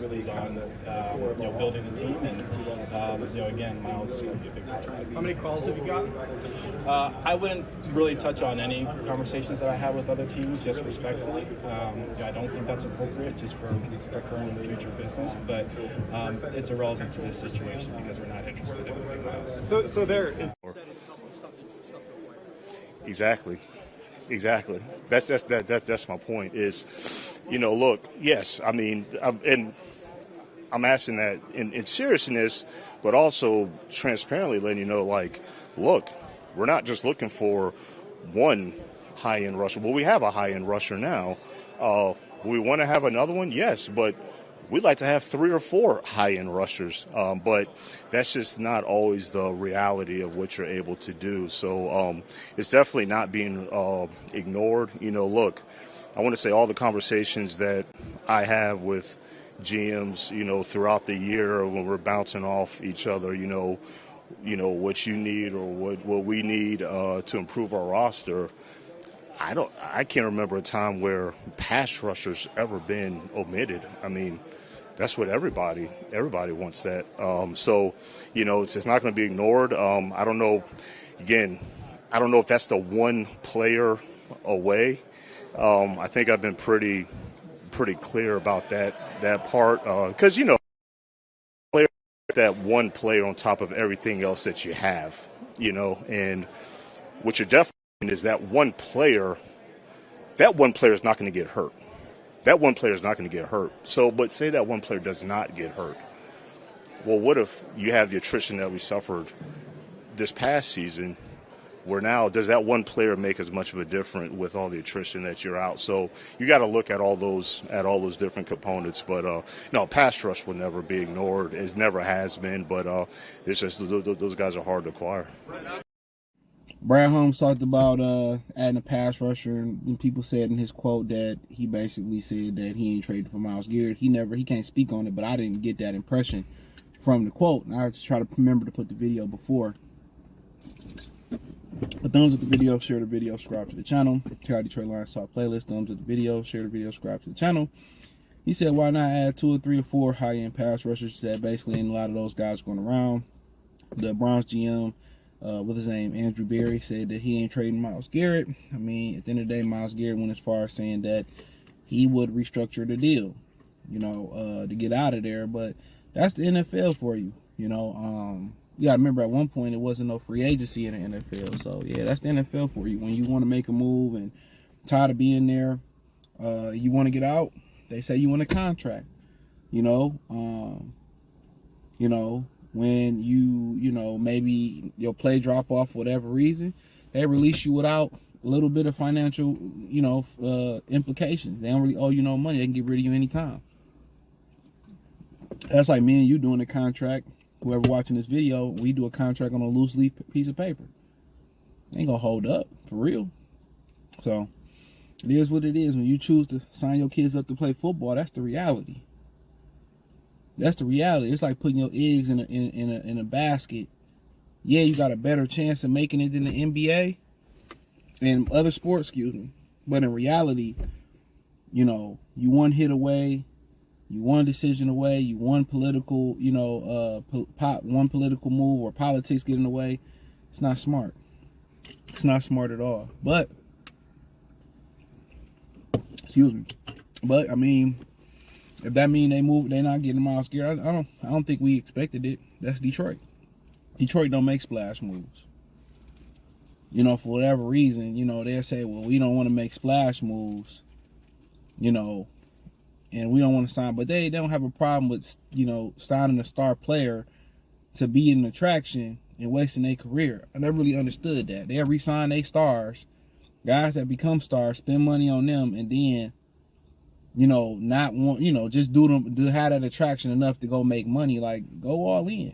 is on building the team, and again, Myles is going to be a big part of that. How many calls have you gotten? I wouldn't really touch on any conversations that I have with other teams, just respectfully. I don't think that's appropriate just for current and future business, but it's irrelevant to this situation because we're not interested in moving Myles. So there is. Exactly. That's my point. Is, look, yes, I mean, I'm asking that in seriousness, but also transparently letting you know, like, look, we're not just looking for one high-end rusher. Well, we have a high-end rusher now. We want to have another one, yes, but we'd like to have 3 or 4 high-end rushers. But that's just not always the reality of what you're able to do. So it's definitely not being ignored. Look, I want to say all the conversations that I have with GMs, throughout the year when we're bouncing off each other, what you need or what we need to improve our roster. I can't remember a time where pass rushers ever been omitted. I mean, that's what everybody wants that. So, it's not going to be ignored. I don't know. Again, I don't know if that's the one player away. I think I've been pretty clear about that part because that one player on top of everything else that you have, and what you're definitely is that one player is not going to get hurt. That one player is not going to get hurt. So, but say that one player does not get hurt. Well, what if you have the attrition that we suffered this past season, where now does that one player make as much of a difference with all the attrition that you're out? So you got to look at all those different components. But no, pass rush will never be ignored. It never has been. But it's just those guys are hard to acquire. Brad Holmes talked about adding a pass rusher, and people said in his quote that he basically said that he ain't traded for Myles Garrett. He can't speak on it, but I didn't get that impression from the quote. And I just try to remember to put the video before. But thumbs up the video, share the video, subscribe to the channel. Check out Detroit Lions Talk playlist. Thumbs up the video, share the video, subscribe to the channel. He said, why not add 2 or 3 or 4 high-end pass rushers? He said basically ain't a lot of those guys going around. The Browns GM, with his name, Andrew Berry, said that he ain't trading Myles Garrett. I mean, at the end of the day, Myles Garrett went as far as saying that he would restructure the deal, to get out of there. But that's the NFL for you, You got to remember at one point it wasn't no free agency in the NFL. So, yeah, that's the NFL for you. When you want to make a move and tired of being there, you want to get out, they say you want a contract, when maybe your play drop off for whatever reason, they release you without a little bit of financial, implications. They don't really owe you no money. They can get rid of you anytime. That's like me and you doing a contract. Whoever watching this video, we do a contract on a loose leaf piece of paper. Ain't gonna hold up, for real. So, it is what it is. When you choose to sign your kids up to play football, that's the reality. That's the reality. It's like putting your eggs in a basket. Yeah, you got a better chance of making it than the NBA and other sports, But in reality, you one hit away, you one decision away, you one political, one political move or politics getting away. It's not smart. It's not smart at all. But, I mean, if that mean they're not getting Myles Garrett, I don't think we expected it. That's Detroit. Detroit don't make splash moves. For whatever reason, they'll say, well, we don't want to make splash moves, and we don't want to sign. But they don't have a problem with, signing a star player to be an attraction and wasting their career. I never really understood that. They'll re-sign their stars, guys that become stars, spend money on them, and then not want, just have that attraction enough to go make money, like go all in.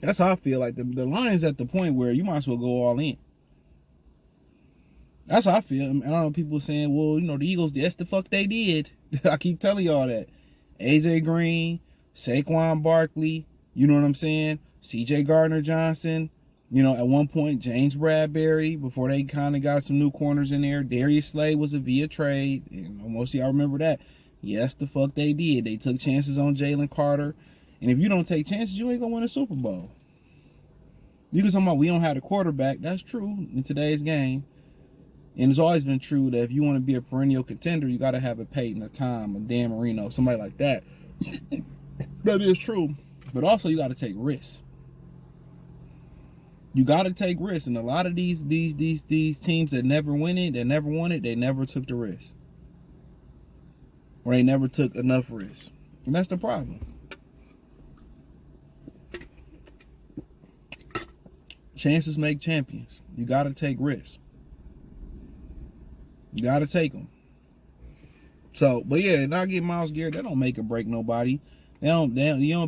That's how I feel. Like the Lions at the point where you might as well go all in. That's how I feel. I don't know, people saying, well, the Eagles, that's the fuck they did. I keep telling y'all that. AJ Green, Saquon Barkley, you know what I'm saying? CJ Gardner-Johnson, at one point, James Bradbury, before they kind of got some new corners in there. Darius Slay was a via trade, and most of y'all remember that. Yes, the fuck they did. They took chances on Jalen Carter. And if you don't take chances, you ain't gonna win a Super Bowl. You can talk about we don't have a quarterback. That's true in today's game. And it's always been true that if you want to be a perennial contender, you got to have a Peyton, a Tom, a Dan Marino, somebody like that. That is true. But also you got to take risks. You got to take risks. And a lot of these teams that never won it, they never took the risk. Or they never took enough risk. And that's the problem. Chances make champions. You got to take risks. You got to take them. So, but yeah, not get Myles Garrett. That don't make or break nobody. You don't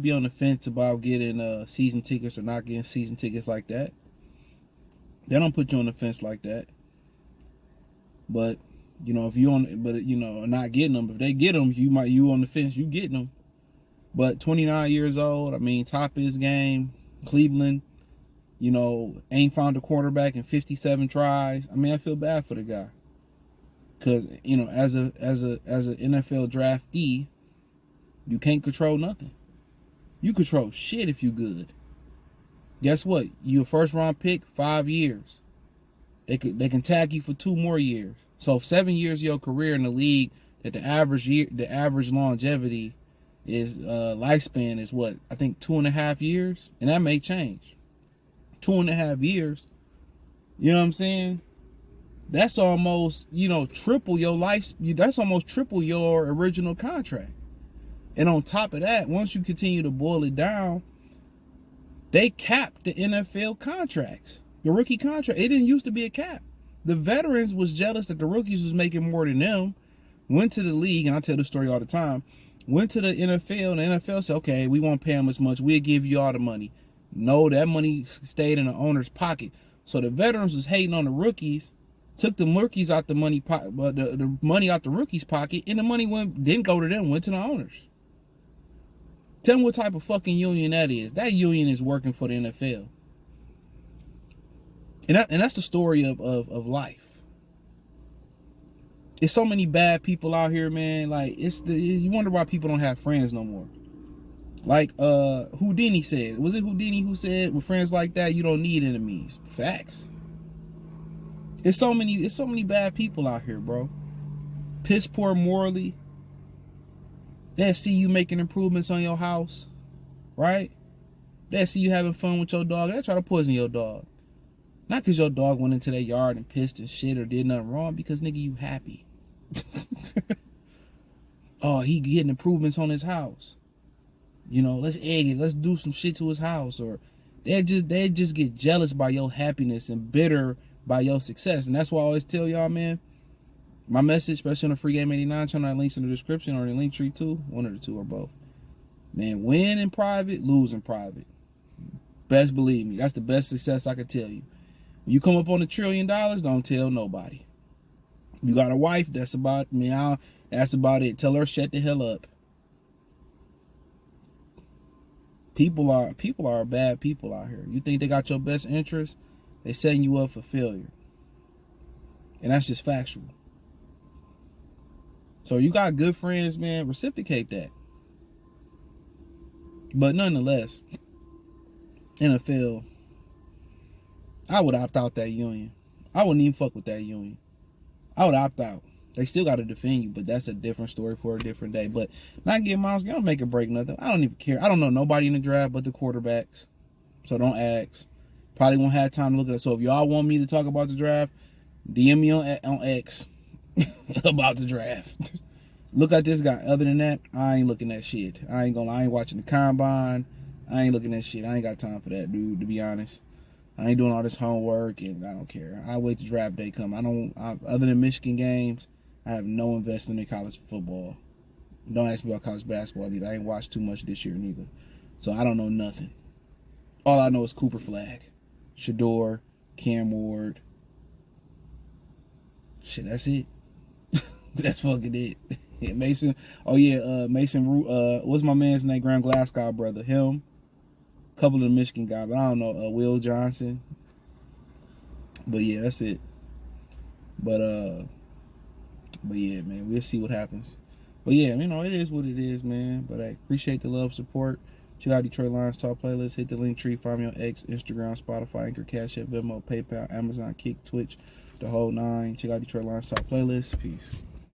be on the fence about getting season tickets or not getting season tickets like that. They don't put you on the fence like that. But if you not getting them. If they get them, you on the fence. You getting them. But 29 years old. I mean, top of his game. Cleveland. Ain't found a quarterback in 57 tries. I mean, I feel bad for the guy. Cause as an NFL draftee, you can't control nothing. You control shit if you good. Guess what? You a first round pick, 5 years. They can tag you for 2 more years. So 7 years of your career in the league, that the average longevity is lifespan is what? I think 2.5 years, and that may change. 2.5 years. You know what I'm saying? That's almost, triple your life. That's almost triple your original contract. And on top of that, once you continue to boil it down, they capped the NFL contracts. The rookie contract. It didn't used to be a cap. The veterans was jealous that the rookies was making more than them. Went to the league, and I tell the story all the time. Went to the NFL, and the NFL said, okay, we won't pay them as much. We'll give you all the money. No, that money stayed in the owner's pocket. So the veterans was hating on the rookies, took the rookies out the money, the money out the rookies' pocket, and the money didn't go to them, went to the owners. Tell me what type of fucking union that is. That union is working for the NFL. And that's the story of life. There's so many bad people out here, man. Like, you wonder why people don't have friends no more. Like Houdini said. Was it Houdini who said, with friends like that, you don't need enemies? Facts. There's so many bad people out here, bro. Piss poor morally. They see you making improvements on your house, right? They see you having fun with your dog. They try to poison your dog. Not because your dog went into their yard and pissed and shit or did nothing wrong, because nigga, you happy. Oh, he getting improvements on his house. Let's egg it. Let's do some shit to his house. Or they just get jealous by your happiness and bitter by your success. And that's why I always tell y'all, man, my message, especially on the Free Game 89 channel, links in the description or in the link tree too. One of the two or both. Man, win in private, lose in private. Best believe me. That's the best success I can tell you. When you come up on $1 trillion, don't tell nobody. You got a wife, that's about it. Tell her shut the hell up. People are bad people out here. You think they got your best interest, they setting you up for failure. And that's just factual. So you got good friends, man, reciprocate that. But nonetheless, NFL, I would opt out that union. I wouldn't even fuck with that union. I would opt out. They still got to defend you, but that's a different story for a different day. But not get Myles, don't make or break nothing. I don't even care. I don't know nobody in the draft but the quarterbacks. So don't ask. Probably won't have time to look at it. So if y'all want me to talk about the draft, DM me on X about the draft. Look at this guy. Other than that, I ain't looking at shit. I ain't watching the combine. I ain't looking at shit. I ain't got time for that, dude, to be honest. I ain't doing all this homework, and I don't care. I wait till draft day come. Other than Michigan games, I have no investment in college football. Don't ask me about college basketball either. I ain't watched too much this year neither. So I don't know nothing. All I know is Cooper Flag, Shador, Cam Ward. Shit, that's it. That's fucking it. Yeah, Mason. Oh yeah, Mason. What's my man's name? Graham Glasgow brother. Him. Couple of the Michigan guys, but I don't know. Will Johnson. But yeah, that's it. But yeah, man, we'll see what happens. But yeah, it is what it is, man. But I appreciate the love, support. Check out Detroit Lions Talk playlist. Hit the link tree. Find me on X, Instagram, Spotify, Anchor, Cash App, Venmo, PayPal, Amazon, Kick, Twitch, the whole nine. Check out Detroit Lions Talk playlist. Peace.